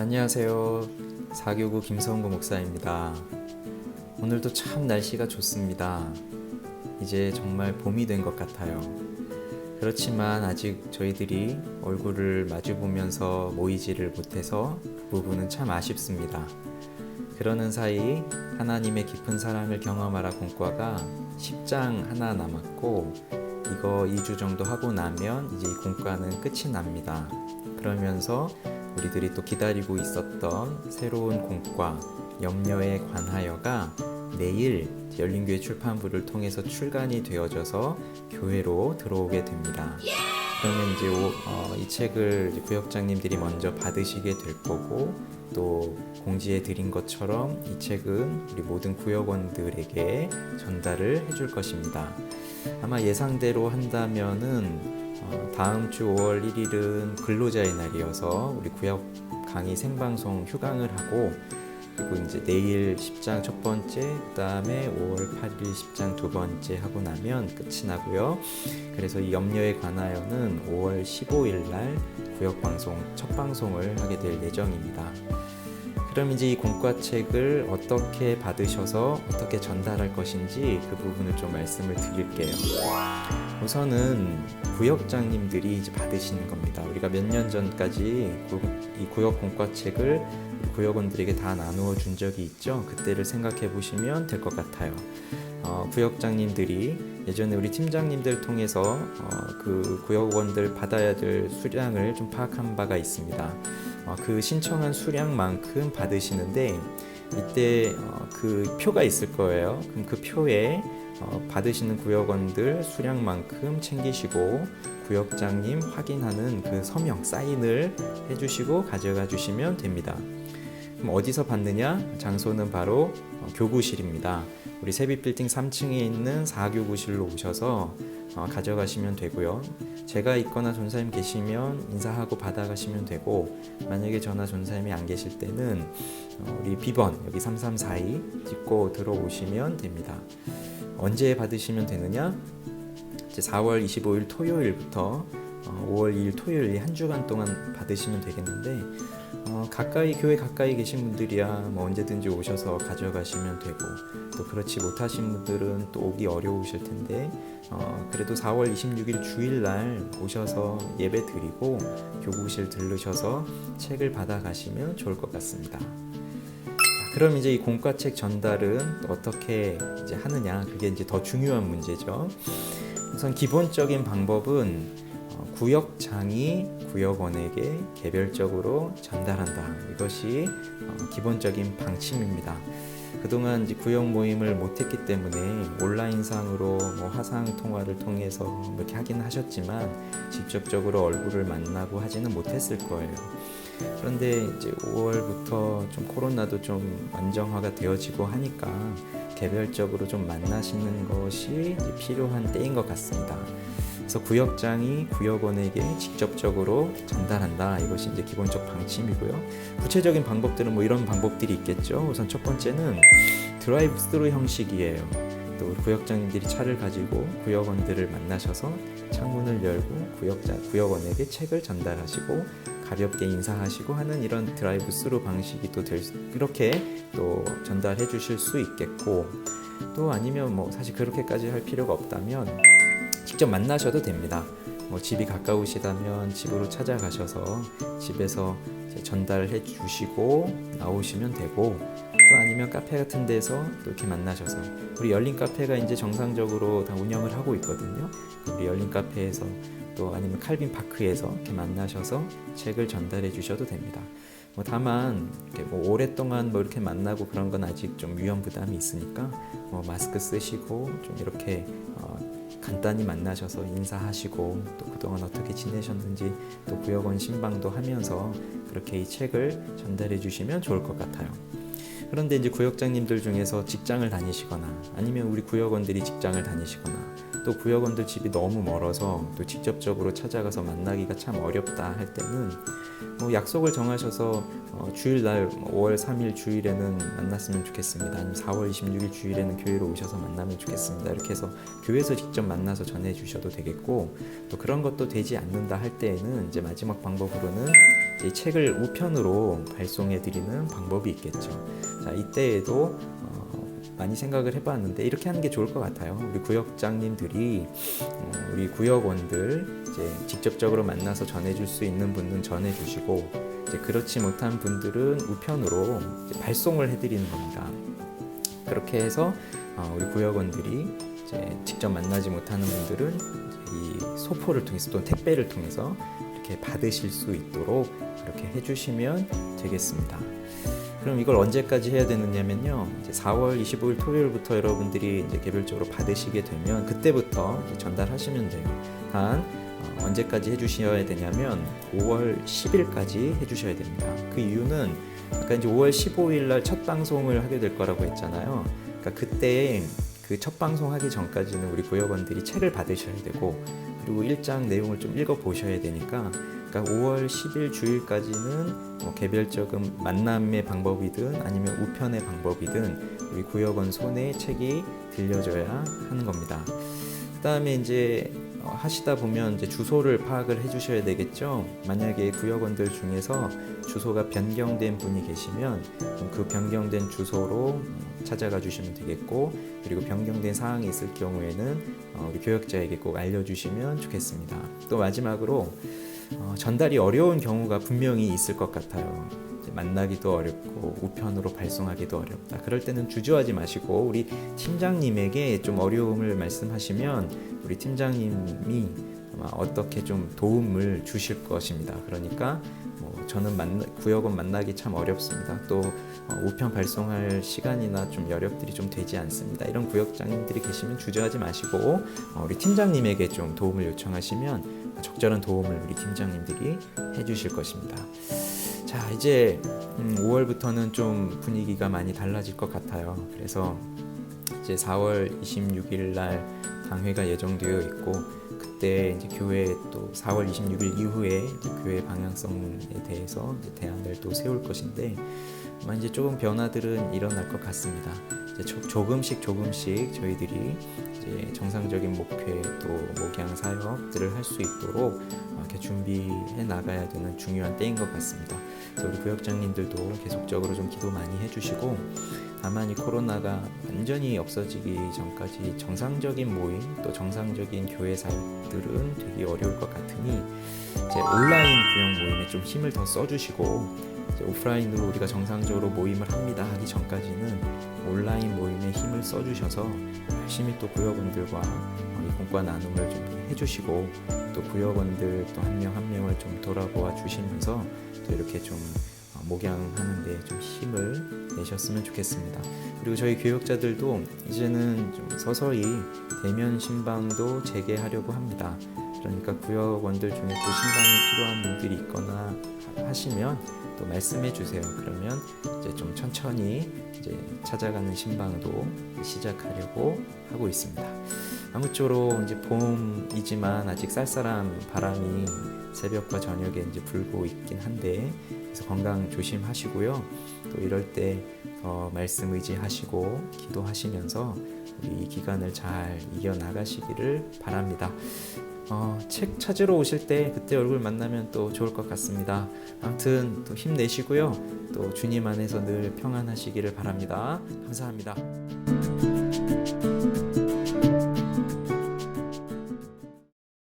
안녕하세요. 사교구 김성구 목사입니다. 오늘도 참 날씨가 좋습니다. 이제 정말 봄이 된 것 같아요. 그렇지만 아직 저희들이 얼굴을 마주보면서 모이지를 못해서 그 부분은 참 아쉽습니다. 그러는 사이 하나님의 깊은 사랑을 경험하라 공과가 10장 하나 남았고, 이거 2주 정도 하고 나면 이제 이 공과는 끝이 납니다. 그러면서 우리들이 또 기다리고 있었던 새로운 공과 염려에 관하여가 내일 열린교회 출판부를 통해서 출간이 되어져서 교회로 들어오게 됩니다. 그러면 이제 이 책을 구역장님들이 먼저 받으시게 될 거고, 또 공지해 드린 것처럼 이 책은 우리 모든 구역원들에게 전달을 해줄 것입니다. 아마 예상대로 한다면은 다음 주 5월 1일은 근로자의 날이어서 우리 구역 강의 생방송 휴강을 하고, 그리고 이제 내일 10장 첫 번째, 그 다음에 5월 8일 10장 두 번째 하고 나면 끝이 나고요. 그래서 이 염려에 관하여는 5월 15일 날 구역 방송 첫 방송을 하게 될 예정입니다. 그럼 이제 이 공과책을 어떻게 받으셔서 어떻게 전달할 것인지 그 부분을 좀 말씀을 드릴게요. 우선은 구역장님들이 이제 받으시는 겁니다. 우리가 몇 년 전까지 이 구역 공과책을 구역원들에게 다 나누어 준 적이 있죠. 그때를 생각해 보시면 될 것 같아요. 구역장님들이 예전에 우리 팀장님들 통해서 그 구역원들 받아야 될 수량을 좀 파악한 바가 있습니다. 그 신청한 수량만큼 받으시는데, 이때 그 표가 있을 거예요. 그럼 그 표에 받으시는 구역원들 수량만큼 챙기시고 구역장님 확인하는 그 서명 사인을 해주시고 가져가 주시면 됩니다. 그럼 어디서 받느냐? 장소는 바로 교구실입니다. 우리 세빛빌딩 3층에 있는 4교구실로 오셔서 가져가시면 되고요. 제가 있거나 전사님 계시면 인사하고 받아가시면 되고, 만약에 저나 전사님이 안 계실 때는 우리 B번 여기 3342 찍고 들어오시면 됩니다. 언제 받으시면 되느냐? 이제 4월 25일 토요일부터 5월 2일 토요일 한 주간 동안 받으시면 되겠는데, 교회 가까이 계신 분들이야 뭐 언제든지 오셔서 가져가시면 되고, 또 그렇지 못하신 분들은 또 오기 어려우실 텐데 그래도 4월 26일 주일날 오셔서 예배 드리고 교구실 들르셔서 책을 받아가시면 좋을 것 같습니다. 그럼 이제 이 공과책 전달은 어떻게 이제 하느냐, 그게 이제 더 중요한 문제죠. 우선 기본적인 방법은 구역장이 구역원에게 개별적으로 전달한다. 이것이 기본적인 방침입니다. 그동안 이제 구역 모임을 못했기 때문에 온라인상으로 화상 통화를 통해서 이렇게 하긴 하셨지만 직접적으로 얼굴을 만나고 하지는 못했을 거예요. 그런데 이제 5월부터 좀 코로나도 좀 안정화가 되어지고 하니까 개별적으로 좀 만나시는 것이 이제 필요한 때인 것 같습니다. 그래서 구역장이 구역원에게 직접적으로 전달한다. 이것이 이제 기본적 방침이고요. 구체적인 방법들은 이런 방법들이 있겠죠. 우선 첫 번째는 드라이브 스루 형식이에요. 또 우리 구역장님들이 차를 가지고 구역원들을 만나셔서 창문을 열고 구역원에게 책을 전달하시고 가볍게 인사하시고 하는 이런 드라이브 스루 방식이 또 이렇게 또 전달해 주실 수 있겠고, 또 아니면 사실 그렇게까지 할 필요가 없다면 직접 만나셔도 됩니다. 집이 가까우시다면 집으로 찾아가셔서 집에서 전달해 주시고 나오시면 되고, 또 아니면 카페 같은 데서 또 이렇게 만나셔서, 우리 열린 카페가 이제 정상적으로 다 운영을 하고 있거든요. 우리 열린 카페에서 또 아니면 칼빈 파크에서 이렇게 만나셔서 책을 전달해 주셔도 됩니다. 다만 이렇게 오랫동안 이렇게 만나고 그런 건 아직 좀 위험 부담이 있으니까 마스크 쓰시고 좀 이렇게 간단히 만나셔서 인사하시고, 또 그동안 어떻게 지내셨는지 또 구역원 신방도 하면서 그렇게 이 책을 전달해 주시면 좋을 것 같아요. 그런데 이제 구역장님들 중에서 직장을 다니시거나 아니면 우리 구역원들이 직장을 다니시거나 또 구역원들 집이 너무 멀어서 또 직접적으로 찾아가서 만나기가 참 어렵다 할 때는 약속을 정하셔서 주일날 5월 3일 주일에는 만났으면 좋겠습니다. 아니면 4월 26일 주일에는 교회로 오셔서 만나면 좋겠습니다. 이렇게 해서 교회에서 직접 만나서 전해 주셔도 되겠고, 또 그런 것도 되지 않는다 할 때에는 이제 마지막 방법으로는 이 책을 우편으로 발송해 드리는 방법이 있겠죠. 자, 이때에도 많이 생각을 해봤는데 이렇게 하는 게 좋을 것 같아요. 우리 구역장님들이 우리 구역원들 이제 직접적으로 만나서 전해줄 수 있는 분은 전해주시고, 이제 그렇지 못한 분들은 우편으로 이제 발송을 해드리는 겁니다. 그렇게 해서 우리 구역원들이 이제 직접 만나지 못하는 분들은 이 소포를 통해서 또는 택배를 통해서 이렇게 받으실 수 있도록 이렇게 해주시면 되겠습니다. 그럼 이걸 언제까지 해야 되느냐면요, 이제 4월 25일 토요일부터 여러분들이 이제 개별적으로 받으시게 되면 그때부터 이제 전달하시면 돼요. 단 언제까지 해주셔야 되냐면 5월 10일까지 해주셔야 됩니다. 그 이유는 아까 이제 5월 15일 날 첫 방송을 하게 될 거라고 했잖아요. 그러니까 그때 그 첫 방송 하기 전까지는 우리 구역원들이 책을 받으셔야 되고, 그리고 일장 내용을 좀 읽어 보셔야 되니까, 그러니까 5월 10일 주일까지는 뭐 개별적인 만남의 방법이든 아니면 우편의 방법이든 우리 구역원 손에 책이 들려줘야 하는 겁니다. 그다음에 이제 하시다 보면 이제 주소를 파악을 해주셔야 되겠죠. 만약에 구역원들 중에서 주소가 변경된 분이 계시면 그 변경된 주소로 찾아가 주시면 되겠고, 그리고 변경된 사항이 있을 경우에는 우리 교역자에게 꼭 알려주시면 좋겠습니다. 또 마지막으로 전달이 어려운 경우가 분명히 있을 것 같아요. 만나기도 어렵고 우편으로 발송하기도 어렵다. 그럴 때는 주저하지 마시고 우리 팀장님에게 좀 어려움을 말씀하시면 우리 팀장님이 아마 어떻게 좀 도움을 주실 것입니다. 그러니까 저는 구역원 만나기 참 어렵습니다. 또 우편 발송할 시간이나 좀 여력들이 좀 되지 않습니다. 이런 구역장님들이 계시면 주저하지 마시고 우리 팀장님에게 좀 도움을 요청하시면 적절한 도움을 우리 팀장님들이 해주실 것입니다. 자, 이제 5월부터는 좀 분위기가 많이 달라질 것 같아요. 그래서 이제 4월 26일 날 당회가 예정되어 있고, 그때 이제 교회 또 4월 26일 이후에 이제 교회 방향성에 대해서 이제 대안을 또 세울 것인데, 아마 이제 조금 변화들은 일어날 것 같습니다. 이제 조금씩 저희들이 이제 정상적인 목회 또 목양 사역들을 할 수 있도록 이렇게 준비해 나가야 되는 중요한 때인 것 같습니다. 그래서 우리 구역장님들도 계속적으로 좀 기도 많이 해주시고, 다만 이 코로나가 완전히 없어지기 전까지 정상적인 모임 또 정상적인 교회 사역들은 되게 어려울 것 같으니 이제 온라인 구역 모임에 좀 힘을 더 써주시고, 이제 오프라인으로 우리가 정상적으로 모임을 합니다 하기 전까지는 온라인 모임에 힘을 써주셔서 열심히 또 구역원들과 공과 나눔을 좀 해주시고, 또 구역원들 또 한 명 한 명을 좀 돌아보아 주시면서 또 이렇게 좀 목양하는 데 좀 힘을 내셨으면 좋겠습니다. 그리고 저희 교역자들도 이제는 좀 서서히 대면 신방도 재개하려고 합니다. 그러니까 구역원들 중에 또 신방이 필요한 분들이 있거나 하시면 또 말씀해 주세요. 그러면 이제 좀 천천히 이제 찾아가는 신방도 시작하려고 하고 있습니다. 아무쪼록 이제 봄이지만 아직 쌀쌀한 바람이 새벽과 저녁에 이제 불고 있긴 한데, 그래서 건강 조심하시고요. 또 이럴 때 말씀 의지하시고 기도하시면서 우리 이 기간을 잘 이겨 나가시기를 바랍니다. 책 찾으러 오실 때 그때 얼굴 만나면 또 좋을 것 같습니다. 아무튼 또 힘내시고요. 또 주님 안에서 늘 평안하시기를 바랍니다. 감사합니다.